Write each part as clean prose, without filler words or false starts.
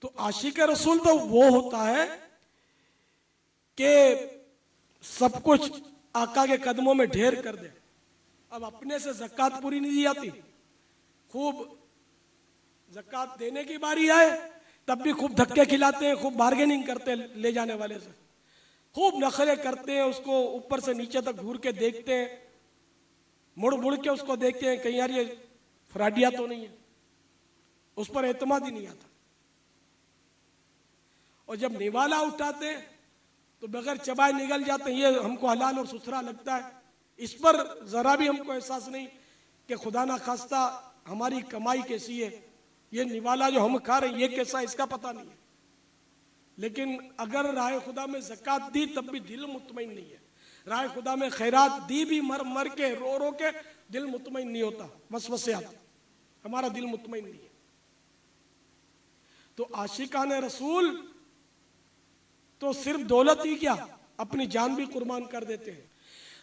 तो आशिक रसूल तो वो होता है कि सब कुछ आका के कदमों में ढेर कर दे। अब अपने से ज़कात पूरी नहीं दी जाती, खूब ज़कात देने की बारी आए तब भी खूब धक्के खिलाते हैं, खूब बार्गेनिंग करते हैं ले जाने वाले से, खूब नखरे करते हैं, उसको ऊपर से नीचे तक घूर के देखते हैं, मुड़ मुड़ के उसको देखते हैं कहीं यार ये फ्राडिया तो नहीं है, उस पर एतमाद ही नहीं आता। और जब निवाला उठाते हैं तो बगैर चबाए निगल जाते हैं, ये हमको हलाल और सुथरा लगता है। इस पर जरा भी हमको एहसास नहीं कि खुदा ना खास्ता हमारी कमाई कैसी है, ये निवाला जो हम खा रहे हैं ये कैसा है, इसका पता नहीं है। लेकिन अगर राह खुदा में ज़कात दी तब भी दिल मुतमईन नहीं है, राह खुदा में खैरात दी भी मर मर के रो रो के दिल मुतमईन नहीं होता, वसवसे आते, हमारा दिल मुतमईन नहीं है। तो आशिकाने रसूल तो सिर्फ दौलत ही क्या, अपनी जान भी कुर्बान कर देते हैं।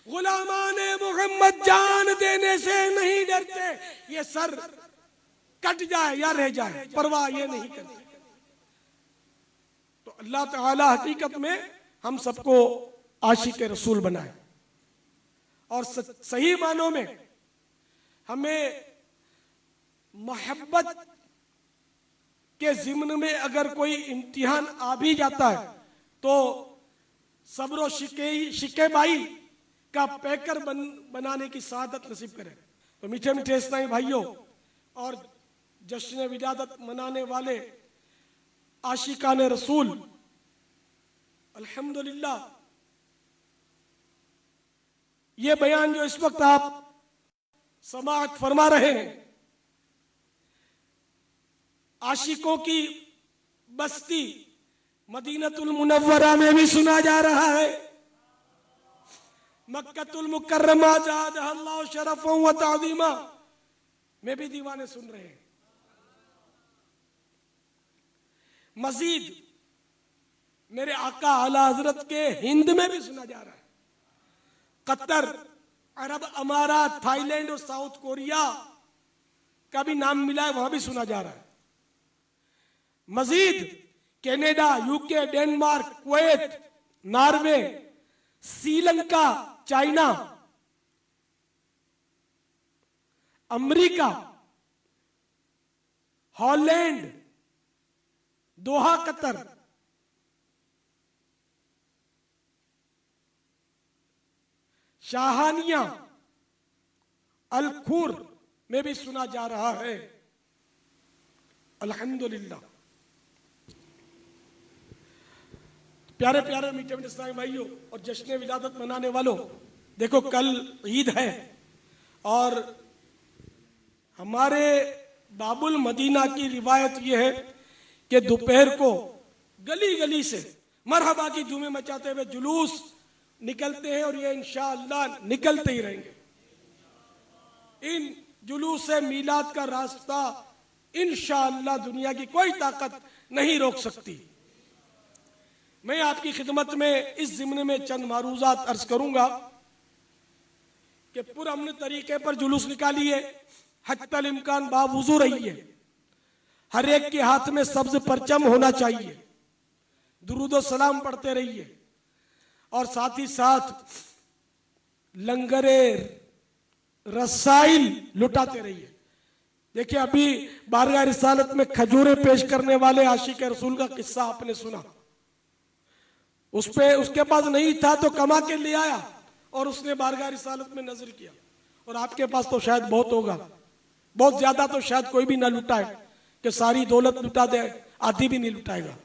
गुलामाने मोहम्मद जान देने से नहीं डरते, ये सर कट जाए या रह जाए परवाह ये नहीं करते। तो अल्लाह ताला हकीकत में हम सबको आशिक रसूल बनाए और सही मानों में हमें मोहब्बत के ज़िम्न में अगर कोई इम्तिहान आ भी जाता है तो सब्र शिकेबाई का पैकर बनाने की सादत नसीब करें। तो मीठे मीठे इस्लामी भाइयों और जश्न विलादत मनाने वाले आशिकाने रसूल, अल्हम्दुलिल्लाह ये बयान जो इस वक्त आप समाअत फरमा रहे हैं, आशिकों की बस्ती मदीनतुल मुनव्वरा में भी सुना जा रहा है, मक्कतुल मुकर्रमा ज़ादहा अल्लाहु शरफ़न व ताज़ीमा में भी दीवाने सुन रहे हैं। मजीद मेरे आका आला हजरत के हिंद में भी सुना जा रहा है, कतर, अरब अमारात, थाईलैंड और साउथ कोरिया का भी नाम मिला है, वहां भी सुना जा रहा है। मजीद Canada, UK, Denmark, Kuwait, Norway, Sri Lanka, China, America, Holland, Doha Qatar, Shahaniya, Al Khor में भी सुना जा रहा है। अल्हम्दुलिल्लाह। प्यारे प्यारे मीठे मीठे इस्लामी भाइयों और जश्न विलादत मनाने वालों, देखो कल ईद है और हमारे बाबुल मदीना की रिवायत यह है कि दोपहर को गली गली से मरहबा की धूमें मचाते हुए जुलूस निकलते हैं और ये इंशाअल्लाह निकलते ही रहेंगे। इन जुलूस से मीलाद का रास्ता इंशाअल्लाह दुनिया की कोई ताकत नहीं रोक सकती। मैं आपकी खिदमत में इस ज़िम्न में चंद मारूजात अर्ज करूंगा कि पुरअमन तरीके पर जुलूस निकालिए, हत्तल इम्कान बावुजू रहिए, हर एक के हाथ में सब्ज परचम होना चाहिए, दुरूद सलाम पढ़ते रहिए और साथ ही साथ लंगरे रसाइल लुटाते रहिए। देखिए अभी बारगाह रिसालत में खजूरें पेश करने वाले आशिक रसूल का किस्सा आपने सुना, उसके पास नहीं था तो कमा के ले आया और उसने बारगाह रिसालत में नजर किया। और आपके पास तो शायद बहुत होगा, बहुत ज्यादा तो शायद कोई भी ना लुटाए कि सारी दौलत लुटा दे, आधी भी नहीं लुटाएगा,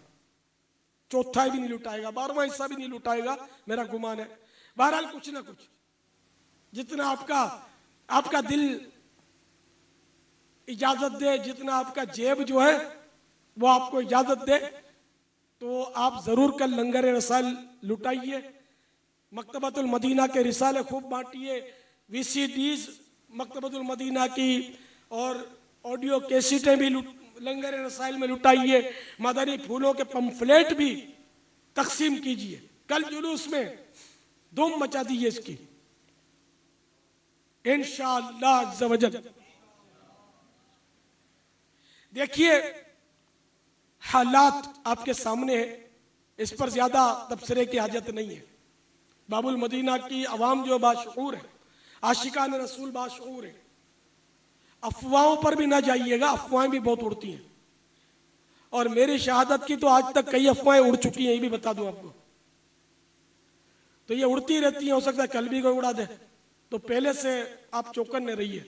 चौथा भी नहीं लुटाएगा, 12वां हिस्सा भी नहीं लुटाएगा, मेरा गुमान है। बहरहाल कुछ ना कुछ जितना आपका दिल इजाजत दे, जितना आपका जेब जो है वो आपको इजाजत दे, तो आप जरूर कल लंगर रसाल लुटाइए, मकतबतुल मदीना के रिसाले खूब बांटिए, VCDs मकतबतुल मदीना की और ऑडियो कैसेटें भी लंगर रसाइल में लुटाइए, मदनी फूलों के पंफलेट भी तकसीम कीजिए। कल जुलूस में धूम मचा दीजिए इसकी इंशाअल्लाह अज़्ज़ वजल। देखिए हालात आपके सामने है, इस पर ज्यादा तबसरे की हाजत नहीं है। बाबुल मदीना की आवाम जो बाशऊर है, आशिकान रसूल बाशऊर है। अफवाहों पर भी ना जाइएगा, अफवाहें भी बहुत उड़ती हैं, और मेरी शहादत की तो आज तक कई अफवाहें उड़ चुकी हैं, ये भी बता दूं आपको। तो ये उड़ती रहती हैं, हो सकता है कल भी कोई उड़ा दे, तो पहले से आप चौकन्ने रहिए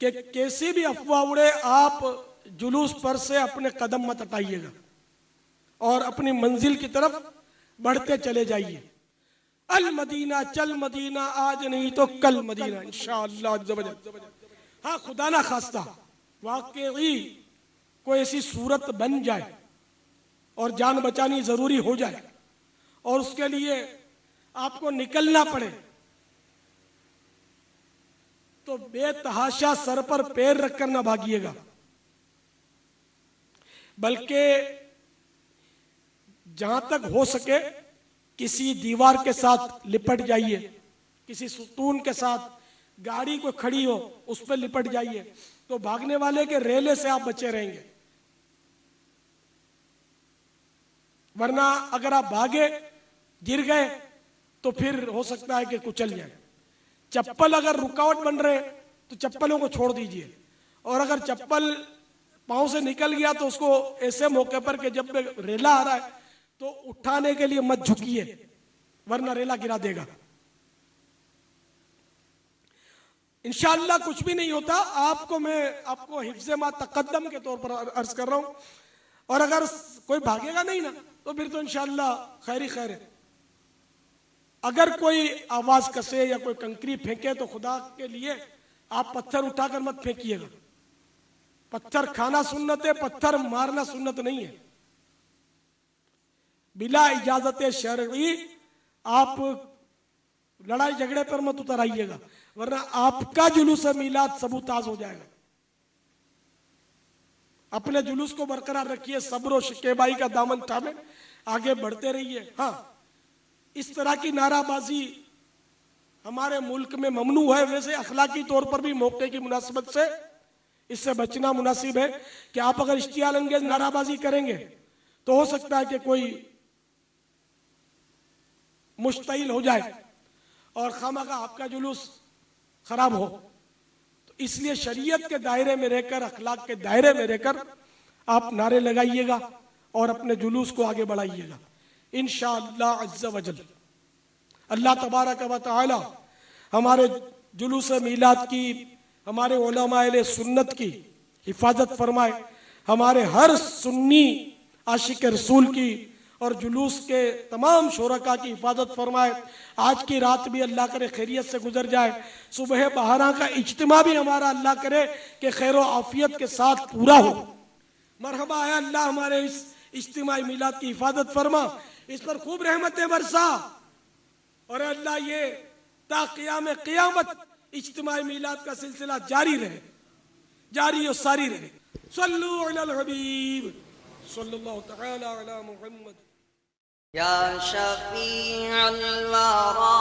कि कैसी भी अफवाह उड़े, आप जुलूस पर से अपने कदम मत हटाइएगा और अपनी मंजिल की तरफ बढ़ते चले जाइए। अल मदीना चल मदीना, आज नहीं तो कल मदीना इंशाअल्लाह अज़्ज़ व जल। हाँ, खुदा ना खास्ता वाकई कोई ऐसी सूरत बन जाए और जान बचानी जरूरी हो जाए और उसके लिए आपको निकलना पड़े, तो बेतहाशा सर पर पैर रखकर ना भागिएगा, बल्कि जहां तक हो सके किसी दीवार के साथ लिपट जाइए, किसी सुतून के साथ, गाड़ी को खड़ी हो उस पर लिपट जाइए, तो भागने वाले के रेले से आप बचे रहेंगे। वरना अगर आप भागे, गिर गए, तो फिर हो सकता है कि कुचल जाए। चप्पल अगर रुकावट बन रहे तो चप्पलों को छोड़ दीजिए, और अगर चप्पल पांव से निकल गया तो उसको ऐसे मौके पर कि जब रेला आ रहा है तो उठाने के लिए मत झुकिए, वरना रेला गिरा देगा। इंशाअल्लाह कुछ भी नहीं होता। मैं आपको हिफ्ज़े मा तक़द्दम के तौर पर अर्ज कर रहा हूं, और अगर कोई भागेगा नहीं ना तो फिर तो इंशाअल्लाह खैर ही खैर है। अगर कोई आवाज कसे या कोई कंकरी फेंके तो खुदा के लिए आप पत्थर उठाकर मत फेंकिएगा। पत्थर खाना सुन्नत है, पत्थर मारना सुन्नत नहीं है। बिला इजाजत शरई आप लड़ाई झगड़े पर मत उतर आइएगा, वरना आपका जुलूस मीलाद सबूताज हो जाएगा। अपने जुलूस को बरकरार रखिए, सब्र और शिकेबाई का दामन थामे आगे बढ़ते रहिए। हाँ, इस तरह की नाराबाजी हमारे मुल्क में ममनू है। वैसे अखलाकी तौर पर भी मौके की मुनासिबत से इससे बचना मुनासिब है कि आप अगर इश्तियाल अंगेज नाराबाजी करेंगे तो हो सकता है कि कोई मुश्तइल हो जाए और खामखा आपका जुलूस खराब हो। तो इसलिए शरीयत के दायरे में रहकर, अखलाक के दायरे में रहकर आप नारे लगाइएगा और अपने जुलूस को आगे बढ़ाइएगा इंशाअल्लाह अज़्ज़ व जल। अल्लाह तबारक व तआला हमारे जुलूस मीलाद की, हमारे उलमाए सुन्नत की हिफाजत फरमाए, हमारे हर सुन्नी आशिक रसूल की और जुलूस के तमाम शुरका की हिफाजत फरमाए। आज की रात भी अल्लाह करे खैरियत से गुजर जाए। सुबह बहारा का इज्तिमा भी हमारा अल्लाह करे कि खैर आफियत के साथ पूरा हो। मरहबा है अल्लाह, हमारे इस इज्तिमाई मिलाद की हिफाजत फरमा, इस पर खूब रहमतें बरसा, और अल्लाह ये ता क़ियाम क़ियामत इज्तिमाई मिलाद का सिलसिला जारी रहे, जारी और सारी रहे। सल्लु अलल हबीब सल्लल्लाहु तआला अला मुहम्मद। या शफ़ीअल वरा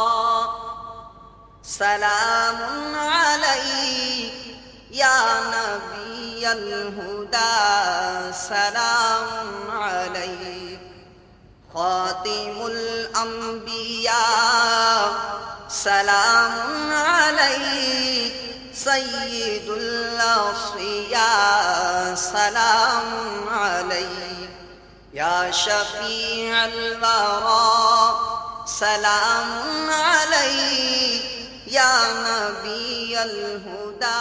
सलामुन अलैक, या नबियल हुदा सलामुन अलैक, खातिमुल अंबिया सलामुन अलैक, सय्यिदुल औसिया सलामुन अलैक, या शफ़ीअल वरा सलामुन अलैक, या नबियल हुदा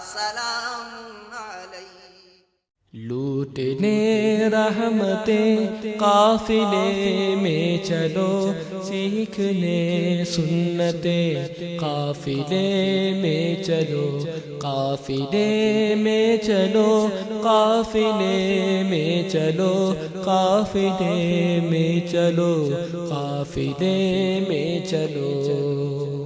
सलामुन अलैक। लूटने रहमतें काफिले में चलो, सीखने सुन्नते काफिले में चलो, काफिले में चलो, काफिले में चलो, काफिले में चलो, काफिले में चलो।